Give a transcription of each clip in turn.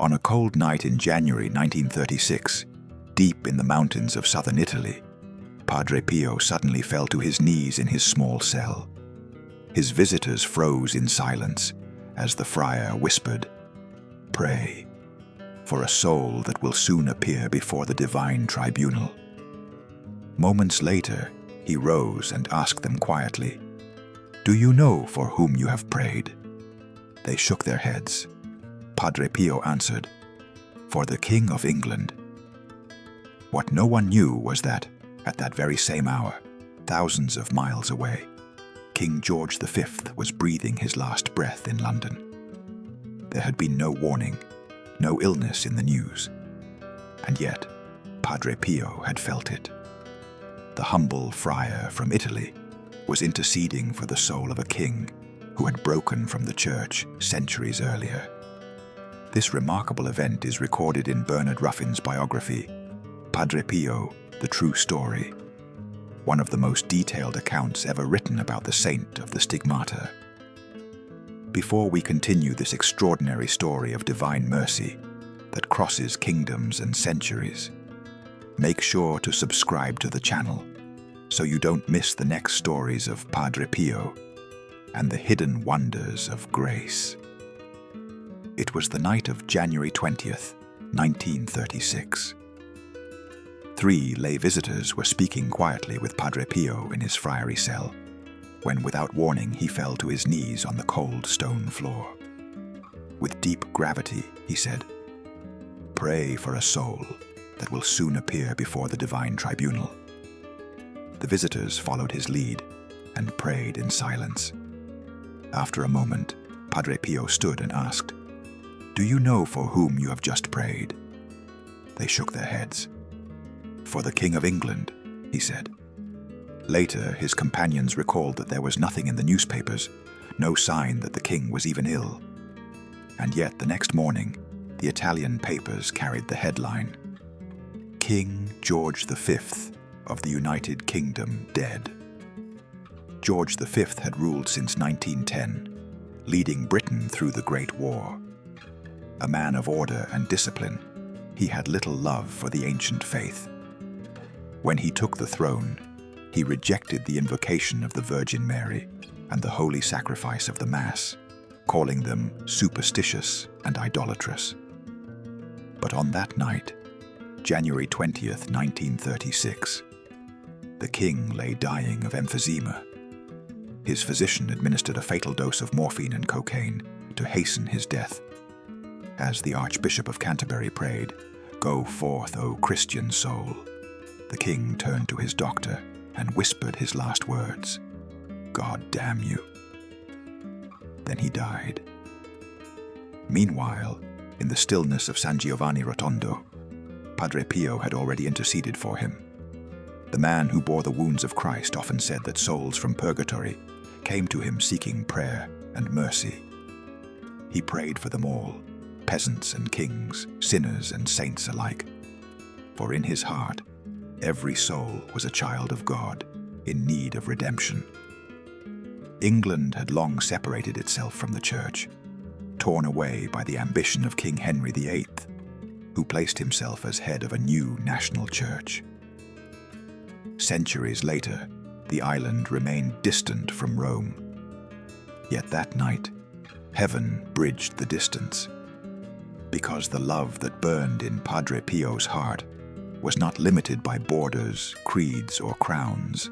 On a cold night in January 1936, deep in the mountains of southern Italy, Padre Pio suddenly fell to his knees in his small cell. His visitors froze in silence as the friar whispered, "Pray for a soul that will soon appear before the Divine Tribunal." Moments later, he rose and asked them quietly, "Do you know for whom you have prayed?" They shook their heads. Padre Pio answered, "For the King of England." What no one knew was that, at that very same hour, thousands of miles away, King George V was breathing his last breath in London. There had been no warning, no illness in the news, and yet Padre Pio had felt it. The humble friar from Italy was interceding for the soul of a king who had broken from the church centuries earlier. This remarkable event is recorded in Bernard Ruffin's biography, Padre Pio, The True Story, one of the most detailed accounts ever written about the saint of the stigmata. Before we continue this extraordinary story of divine mercy that crosses kingdoms and centuries, make sure to subscribe to the channel so you don't miss the next stories of Padre Pio and the hidden wonders of grace. It was the night of January 20th, 1936. 3 lay visitors were speaking quietly with Padre Pio in his friary cell, when without warning he fell to his knees on the cold stone floor. With deep gravity, he said, "Pray for a soul that will soon appear before the Divine Tribunal." The visitors followed his lead and prayed in silence. After a moment, Padre Pio stood and asked, "Do you know for whom you have just prayed?" They shook their heads. "For the King of England," he said. Later, his companions recalled that there was nothing in the newspapers, no sign that the king was even ill. And yet the next morning, the Italian papers carried the headline, "King George V of the United Kingdom dead." George V had ruled since 1910, leading Britain through the Great War. A man of order and discipline, he had little love for the ancient faith. When he took the throne, he rejected the invocation of the Virgin Mary and the holy sacrifice of the Mass, calling them superstitious and idolatrous. But on that night, January 20th, 1936, the king lay dying of emphysema. His physician administered a fatal dose of morphine and cocaine to hasten his death. As the Archbishop of Canterbury prayed, "Go forth, O Christian soul," the king turned to his doctor and whispered his last words, "God damn you." Then he died. Meanwhile, in the stillness of San Giovanni Rotondo, Padre Pio had already interceded for him. The man who bore the wounds of Christ often said that souls from purgatory came to him seeking prayer and mercy. He prayed for them all, peasants and kings, sinners and saints alike. For in his heart, every soul was a child of God in need of redemption. England had long separated itself from the Church, torn away by the ambition of King Henry VIII, who placed himself as head of a new national church. Centuries later, the island remained distant from Rome. Yet that night, heaven bridged the distance, because the love that burned in Padre Pio's heart was not limited by borders, creeds, or crowns.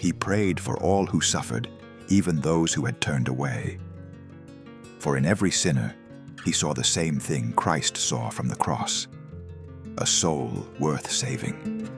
He prayed for all who suffered, even those who had turned away. For in every sinner, he saw the same thing Christ saw from the cross, a soul worth saving.